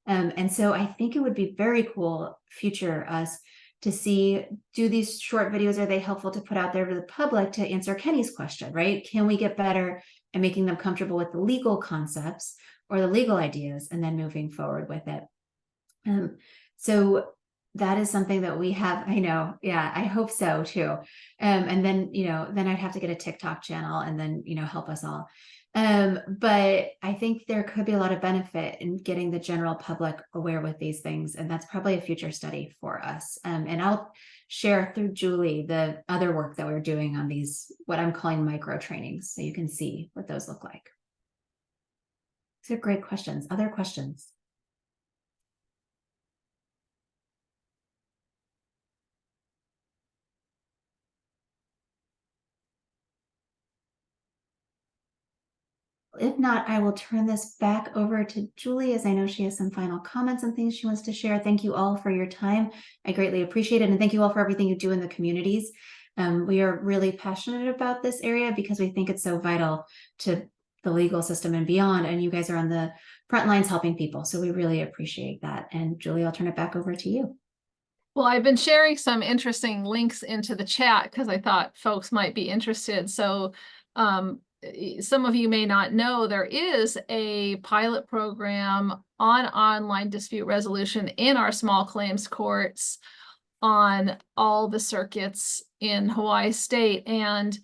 And so I think it would be very cool, future us, to see, do these short videos, are they helpful to put out there to the public to answer Kenny's question, right? Can we get better at making them comfortable with the legal concepts or the legal ideas, and then moving forward with it? So that is something that we have. I know. Yeah, I hope so too. And then, then I'd have to get a TikTok channel and then, help us all. But I think there could be a lot of benefit in getting the general public aware with these things. And that's probably a future study for us. And I'll share through Julie the other work that we're doing on these, what I'm calling micro trainings, so you can see what those look like. These are great questions. Other questions? If not, I will turn this back over to Julie, as I know she has some final comments and things she wants to share. Thank you all for your time. I greatly appreciate it. And thank you all for everything you do in the communities. We are really passionate about this area because we think it's so vital to the legal system and beyond. And you guys are on the front lines helping people. So we really appreciate that. And Julie, I'll turn it back over to you. Well, I've been sharing some interesting links into the chat because I thought folks might be interested. So some of you may not know, there is a pilot program on online dispute resolution in our small claims courts on all the circuits in Hawaii State. And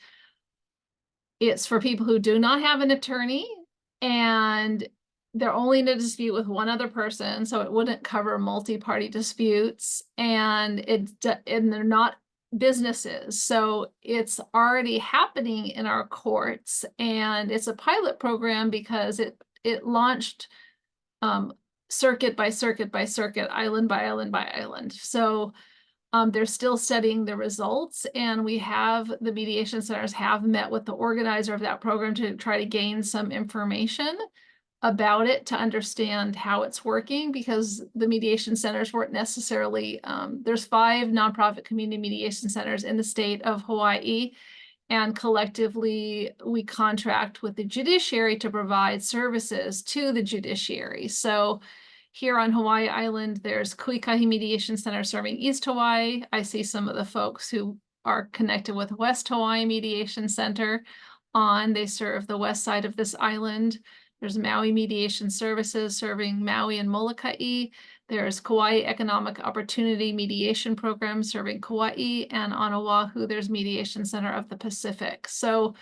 it's for people who do not have an attorney, and they're only in a dispute with one other person, so it wouldn't cover multi-party disputes, and they're not businesses. So it's already happening in our courts, and it's a pilot program because it launched circuit by circuit by circuit, island by island by island. So they're still studying the results, and the mediation centers have met with the organizer of that program to try to gain some information about it, to understand how it's working, because the mediation centers weren't necessarily, there's 5 nonprofit community mediation centers in the state of Hawaii, and collectively we contract with the judiciary to provide services to the judiciary. So here on Hawaii Island, there's Ikahi Mediation Center serving East Hawaii. I see some of the folks who are connected with West Hawaii Mediation Center they serve the west side of this island. There's Maui Mediation Services serving Maui and Molokai. There's Kauai Economic Opportunity Mediation Program serving Kauai, and on Oahu, there's Mediation Center of the Pacific. So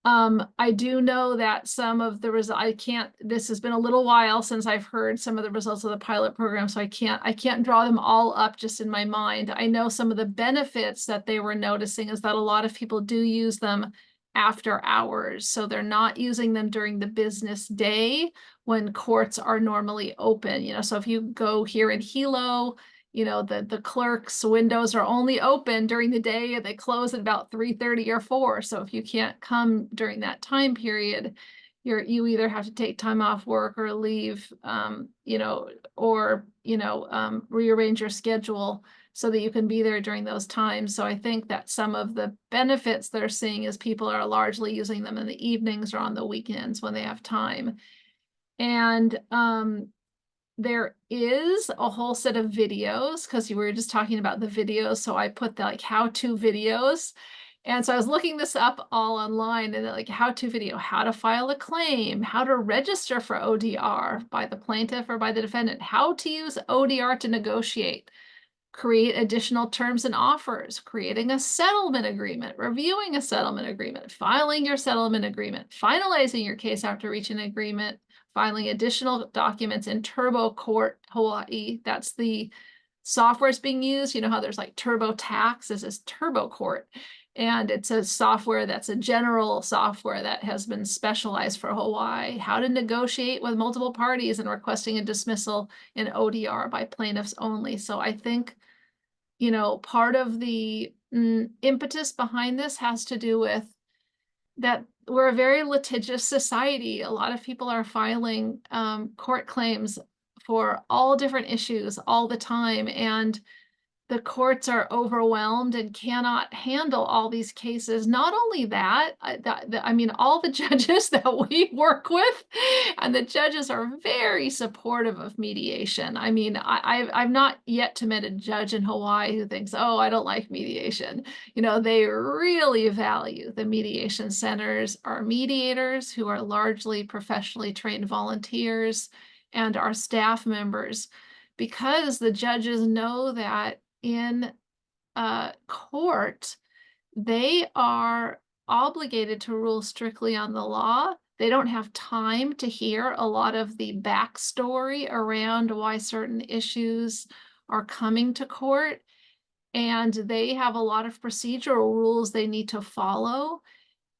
I do know that some of the results, this has been a little while since I've heard some of the results of the pilot program, so I can't draw them all up just in my mind. I know some of the benefits that they were noticing is that a lot of people do use them after hours. So they're not using them during the business day when courts are normally open. So if you go here in Hilo, the clerk's windows are only open during the day, and they close at about 3:30 or 4. So if you can't come during that time period, you either have to take time off work or leave, or rearrange your schedule so that you can be there during those times. So I think that some of the benefits they're seeing is people are largely using them in the evenings or on the weekends when they have time. And there is a whole set of videos, because you were just talking about the videos. So I put the how-to videos. And so I was looking this up all online, and how-to video, how to file a claim, how to register for ODR by the plaintiff or by the defendant, how to use ODR to negotiate, create additional terms and offers, creating a settlement agreement, reviewing a settlement agreement, filing your settlement agreement, finalizing your case after reaching an agreement, filing additional documents in Turbo Court Hawaii. That's the software is being used. You know how there's like TurboTax, this is Turbo Court. And it's a software that's a general software that has been specialized for Hawaii. How to negotiate with multiple parties and requesting a dismissal in ODR by plaintiffs only. So I think, part of the impetus behind this has to do with that we're a very litigious society. A lot of people are filing court claims for all different issues all the time, and the courts are overwhelmed and cannot handle all these cases. Not only that, I mean, all the judges that we work with, and the judges are very supportive of mediation. I mean, I've not yet met a judge in Hawaii who thinks, oh, I don't like mediation. They really value the mediation centers, our mediators, who are largely professionally trained volunteers, and our staff members, because the judges know that in court, they are obligated to rule strictly on the law. They don't have time to hear a lot of the backstory around why certain issues are coming to court. And they have a lot of procedural rules they need to follow.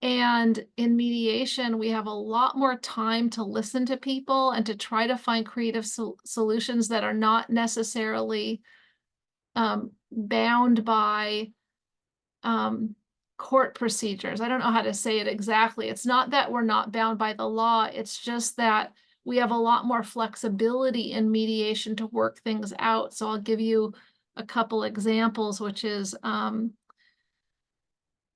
And in mediation, we have a lot more time to listen to people and to try to find creative solutions that are not necessarily bound by court procedures. I don't know how to say it exactly. It's not that we're not bound by the law. It's just that we have a lot more flexibility in mediation to work things out. So I'll give you a couple examples, which is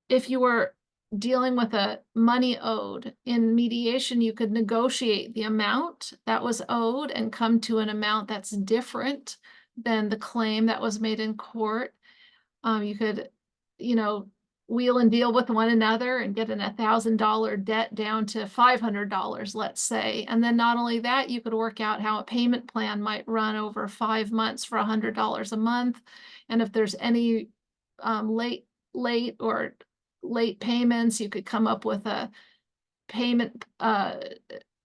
if you were dealing with a money owed in mediation, you could negotiate the amount that was owed and come to an amount that's different than the claim that was made in court. You could, wheel and deal with one another and get an $1,000 debt down to $500, let's say. And then not only that, you could work out how a payment plan might run over 5 months for $100 a month. And if there's any late payments, you could come up with a payment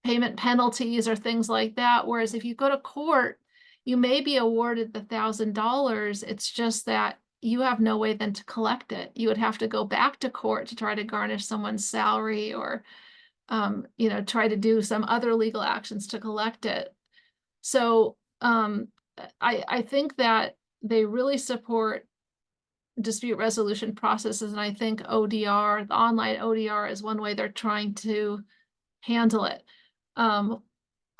penalties or things like that. Whereas if you go to court, you may be awarded the $1,000. It's just that you have no way then to collect it. You would have to go back to court to try to garnish someone's salary or, try to do some other legal actions to collect it. So I think that they really support dispute resolution processes. And I think ODR, the online ODR, is one way they're trying to handle it.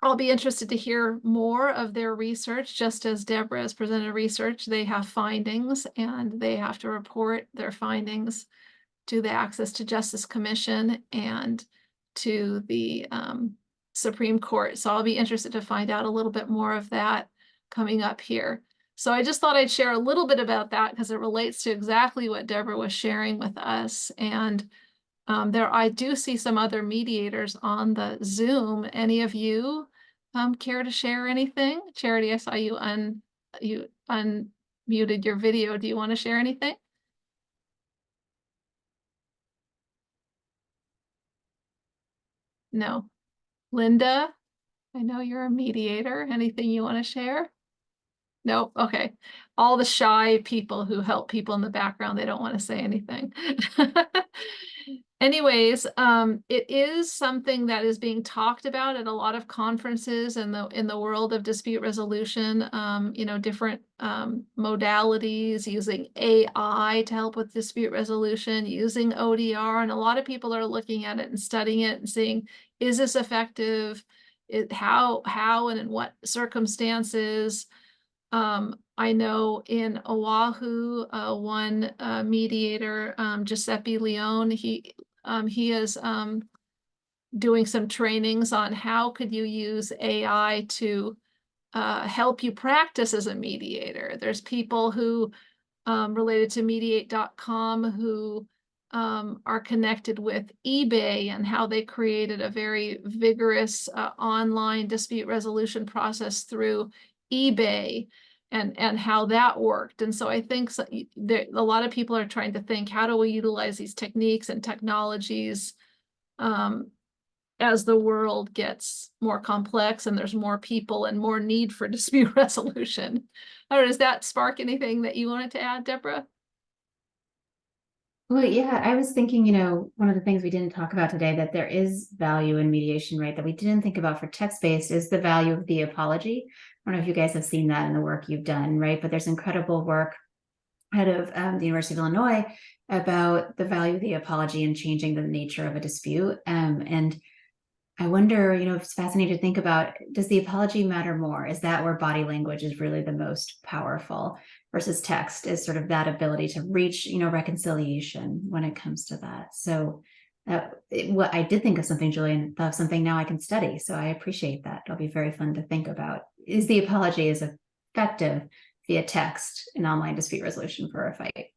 I'll be interested to hear more of their research. Just as Deborah has presented research, they have findings and they have to report their findings to the Access to Justice Commission and to the Supreme Court. So I'll be interested to find out a little bit more of that coming up here. So I just thought I'd share a little bit about that because it relates to exactly what Deborah was sharing with us. And I do see some other mediators on the Zoom. Any of you care to share anything? Charity, I saw you unmuted your video. Do you want to share anything? No. Linda, I know you're a mediator. Anything you want to share? No? Okay. All the shy people who help people in the background, they don't want to say anything. Anyways, it is something that is being talked about at a lot of conferences in the world of dispute resolution. Different modalities, using AI to help with dispute resolution, using ODR, and a lot of people are looking at it and studying it and seeing, is this effective? How and in what circumstances? I know in Oahu, one mediator, Giuseppe Leone, he is doing some trainings on how could you use AI to help you practice as a mediator. There's people who related to mediate.com who are connected with eBay and how they created a very vigorous online dispute resolution process through eBay and how that worked. And so I think a lot of people are trying to think, how do we utilize these techniques and technologies as the world gets more complex and there's more people and more need for dispute resolution. I don't know, does that spark anything that you wanted to add, Deborah? Well, yeah, I was thinking, one of the things we didn't talk about today that there is value in mediation, right, that we didn't think about for text-based is the value of the apology. I don't know if you guys have seen that in the work you've done, right? But there's incredible work out of the University of Illinois about the value of the apology and changing the nature of a dispute. And I wonder, it's fascinating to think about, does the apology matter more? Is that where body language is really the most powerful versus text is sort of that ability to reach, reconciliation when it comes to that. So what I did think of something, Julian, thought of something now I can study. So I appreciate that. It'll be very fun to think about. Is the apology as effective via text in online dispute resolution for a fight?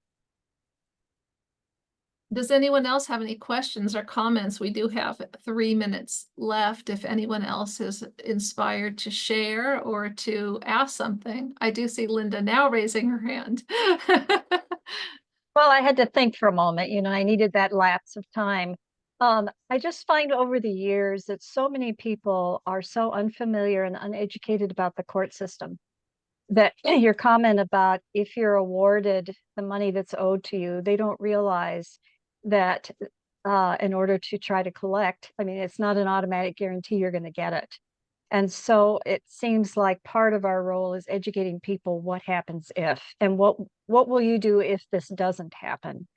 Does anyone else have any questions or comments? We do have 3 minutes left if anyone else is inspired to share or to ask something. I do see Linda now raising her hand. Well, I had to think for a moment, I needed that lapse of time. I just find over the years that so many people are so unfamiliar and uneducated about the court system that your comment about if you're awarded the money that's owed to you, they don't realize that in order to try to collect, it's not an automatic guarantee you're going to get it. And so it seems like part of our role is educating people what happens if, and what will you do if this doesn't happen.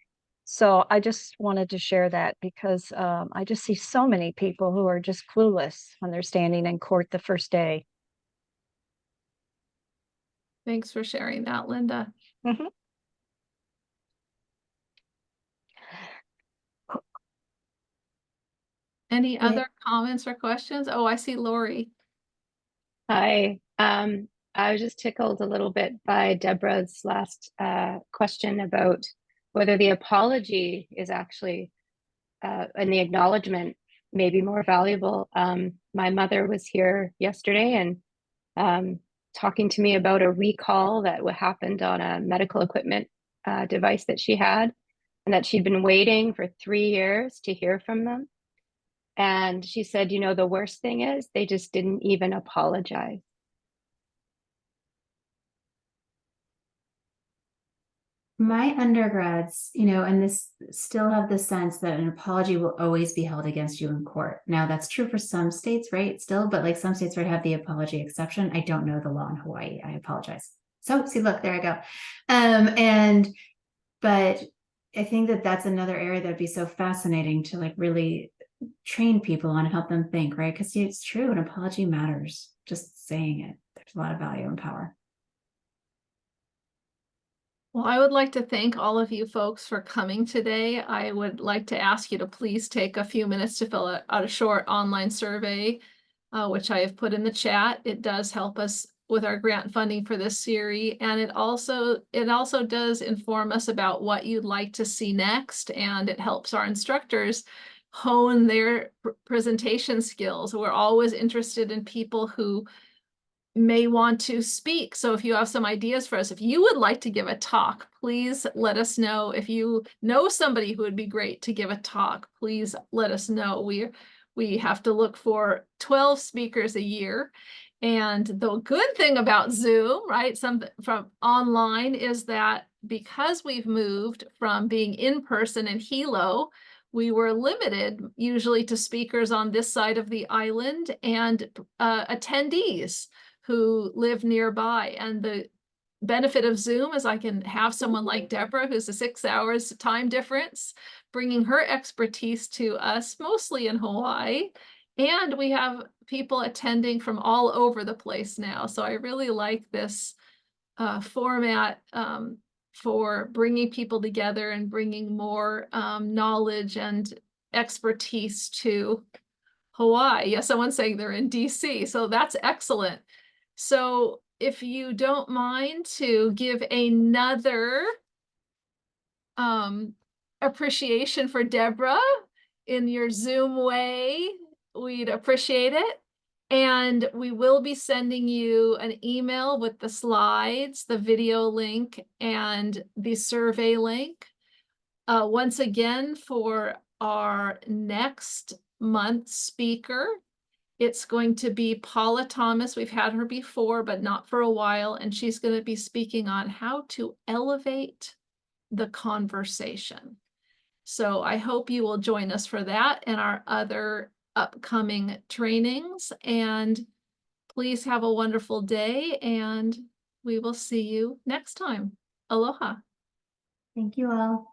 So I just wanted to share that because I just see so many people who are just clueless when they're standing in court the first day. Thanks for sharing that, Linda. Mm-hmm. Any other comments or questions? Oh, I see Lori. Hi. I was just tickled a little bit by Deborah's last question about whether the apology is actually and the acknowledgement may be more valuable. My mother was here yesterday and talking to me about a recall that happened on a medical equipment device that she had, and that she'd been waiting for 3 years to hear from them. And she said, you know, the worst thing is they just didn't even apologize. My undergrads, you know, and this still have the sense that an apology will always be held against you in court. Now, that's true for some states, right? Still, but like some states would have the apology exception. I don't know the law in Hawaii. I apologize. So, see, look, there I go. But I think that that's another area that'd be so fascinating to like really train people on, help them think, right? Because it's true, an apology matters. Just saying it, there's a lot of value and power. Well, I would like to thank all of you folks for coming today. I would like to ask you to please take a few minutes to fill out a short online survey, which I have put in the chat. It does help us with our grant funding for this series, and it also does inform us about what you'd like to see next, and it helps our instructors hone their presentation skills. We're always interested in people who may want to speak. So if you have some ideas for us, if you would like to give a talk, please let us know. If you know somebody who would be great to give a talk, please let us know. We have to look for 12 speakers a year. And the good thing about Zoom, right, from online, is that because we've moved from being in person in Hilo, we were limited usually to speakers on this side of the island and attendees who live nearby. And the benefit of Zoom is I can have someone like Deborah, who's a 6 hours time difference, bringing her expertise to us, mostly in Hawaii. And we have people attending from all over the place now. So I really like this format for bringing people together and bringing more knowledge and expertise to Hawaii. Yeah, someone's saying they're in DC, so that's excellent. So if you don't mind to give another appreciation for Deborah in your Zoom way, we'd appreciate it. And we will be sending you an email with the slides, the video link, and the survey link. Once again, for our next month's speaker, it's going to be Paula Thomas. We've had her before, but not for a while. And she's going to be speaking on how to elevate the conversation. So I hope you will join us for that and our other upcoming trainings. And please have a wonderful day, and we will see you next time. Aloha. Thank you all.